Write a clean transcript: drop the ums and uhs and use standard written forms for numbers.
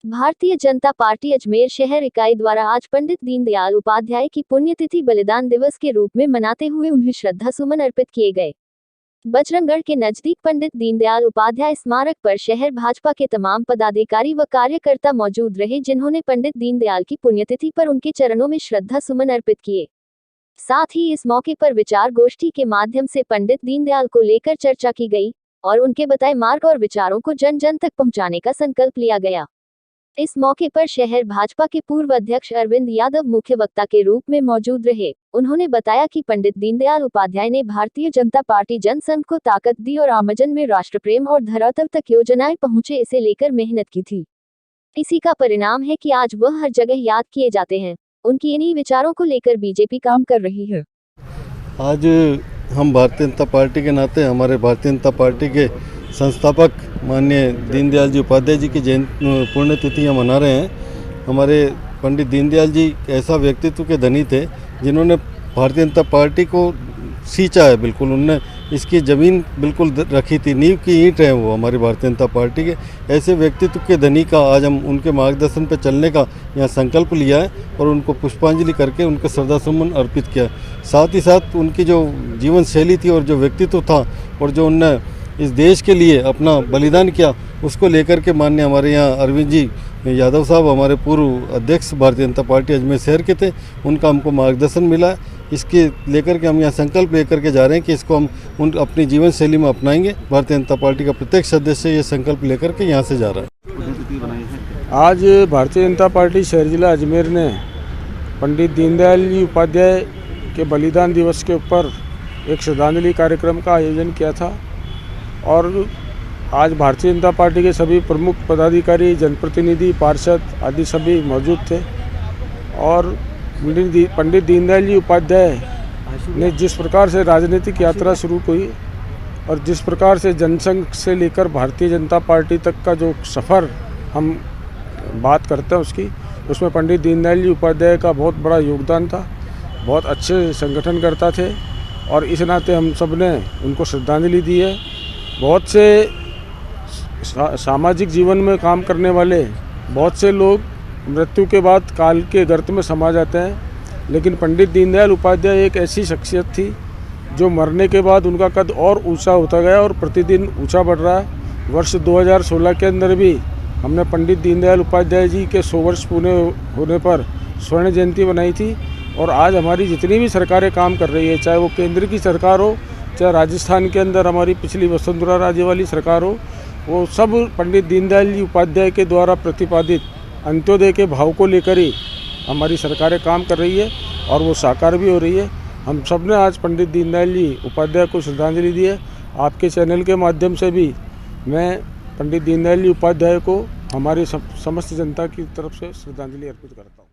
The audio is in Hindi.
भारतीय जनता पार्टी अजमेर शहर इकाई द्वारा आज पंडित दीनदयाल उपाध्याय की पुण्यतिथि बलिदान दिवस के रूप में मनाते हुए उन्हें श्रद्धा सुमन अर्पित किए गए। बजरंगगढ़ के नजदीक पंडित दीनदयाल उपाध्याय स्मारक पर शहर भाजपा के तमाम पदाधिकारी व कार्यकर्ता मौजूद रहे, जिन्होंने पंडित दीनदयाल की पुण्यतिथि पर उनके चरणों में श्रद्धा सुमन अर्पित किए। साथ ही इस मौके पर विचार गोष्ठी के माध्यम से पंडित दीनदयाल को लेकर चर्चा की गई और उनके बताए मार्ग और विचारों को जन जन तक पहुंचाने का संकल्प लिया गया। इस मौके पर शहर भाजपा के पूर्व अध्यक्ष अरविंद यादव मुख्य वक्ता के रूप में मौजूद रहे। उन्होंने बताया कि पंडित दीनदयाल उपाध्याय ने भारतीय जनता पार्टी जनसंघ को ताकत दी और आमजन में राष्ट्र प्रेम और धरातल तक योजनाएं पहुंचे, इसे लेकर मेहनत की थी। इसी का परिणाम है कि आज वह हर जगह याद किए जाते हैं। उनकी इन्हीं विचारों को लेकर बीजेपी काम कर रही है। आज हम भारतीय जनता पार्टी के नाते हमारे भारतीय जनता पार्टी के संस्थापक माननीय दीनदयाल जी उपाध्याय जी की पुण्यतिथियाँ मना रहे हैं। हमारे पंडित दीनदयाल जी ऐसा व्यक्तित्व के धनी थे जिन्होंने भारतीय जनता पार्टी को सींचा है, बिल्कुल उनने इसकी ज़मीन बिल्कुल रखी थी, नींव की ईंट है वो हमारी भारतीय जनता पार्टी के। ऐसे व्यक्तित्व के धनी का आज हम उनके मार्गदर्शन पर चलने का यहाँ संकल्प लिया है और उनको पुष्पांजलि करके उनके श्रद्धासुमन अर्पित किया। साथ ही साथ उनकी जो जीवन शैली थी और जो व्यक्तित्व था और जो उनने इस देश के लिए अपना बलिदान किया, उसको लेकर के माननीय हमारे यहाँ अरविंद जी यादव साहब हमारे पूर्व अध्यक्ष भारतीय जनता पार्टी अजमेर शहर के थे, उनका हमको मार्गदर्शन मिला। इसके लेकर के हम यहाँ संकल्प लेकर के जा रहे हैं कि इसको हम अपनी जीवन शैली में अपनाएंगे। भारतीय जनता पार्टी का प्रत्येक सदस्य ये संकल्प लेकर के यहाँ से जा रहा है। आज भारतीय जनता पार्टी शहर जिला अजमेर ने पंडित दीनदयाल जी उपाध्याय के बलिदान दिवस के ऊपर एक श्रद्धांजलि कार्यक्रम का आयोजन किया था और आज भारतीय जनता पार्टी के सभी प्रमुख पदाधिकारी, जनप्रतिनिधि, पार्षद आदि सभी मौजूद थे। और पंडित दीनदयाल जी उपाध्याय ने जिस प्रकार से राजनीतिक यात्रा शुरू की और जिस प्रकार से जनसंघ से लेकर भारतीय जनता पार्टी तक का जो सफ़र हम बात करते हैं उसमें पंडित दीनदयाल जी उपाध्याय का बहुत बड़ा योगदान था। बहुत अच्छे संगठन करता थे और इस नाते हम सब ने उनको श्रद्धांजलि दी है। बहुत से सामाजिक जीवन में काम करने वाले बहुत से लोग मृत्यु के बाद काल के गर्त में समा जाते हैं, लेकिन पंडित दीनदयाल उपाध्याय एक ऐसी शख्सियत थी जो मरने के बाद उनका कद और ऊंचा होता गया और प्रतिदिन ऊंचा बढ़ रहा है। वर्ष 2016 के अंदर भी हमने पंडित दीनदयाल उपाध्याय जी के 100 वर्ष पूरे होने पर स्वर्ण जयंती बनाई थी। और आज हमारी जितनी भी सरकारें काम कर रही है, चाहे वो केंद्र की सरकार हो, चाहे राजस्थान के अंदर हमारी पिछली वसुंधरा राजे वाली सरकार हो, वो सब पंडित दीनदयाल जी उपाध्याय के द्वारा प्रतिपादित अंत्योदय के भाव को लेकर ही हमारी सरकारें काम कर रही है और वो साकार भी हो रही है। हम सब ने आज पंडित दीनदयाल जी उपाध्याय को श्रद्धांजलि दी है। आपके चैनल के माध्यम से भी मैं पंडित दीनदयाल जी उपाध्याय को हमारी समस्त जनता की तरफ से श्रद्धांजलि अर्पित करता हूँ।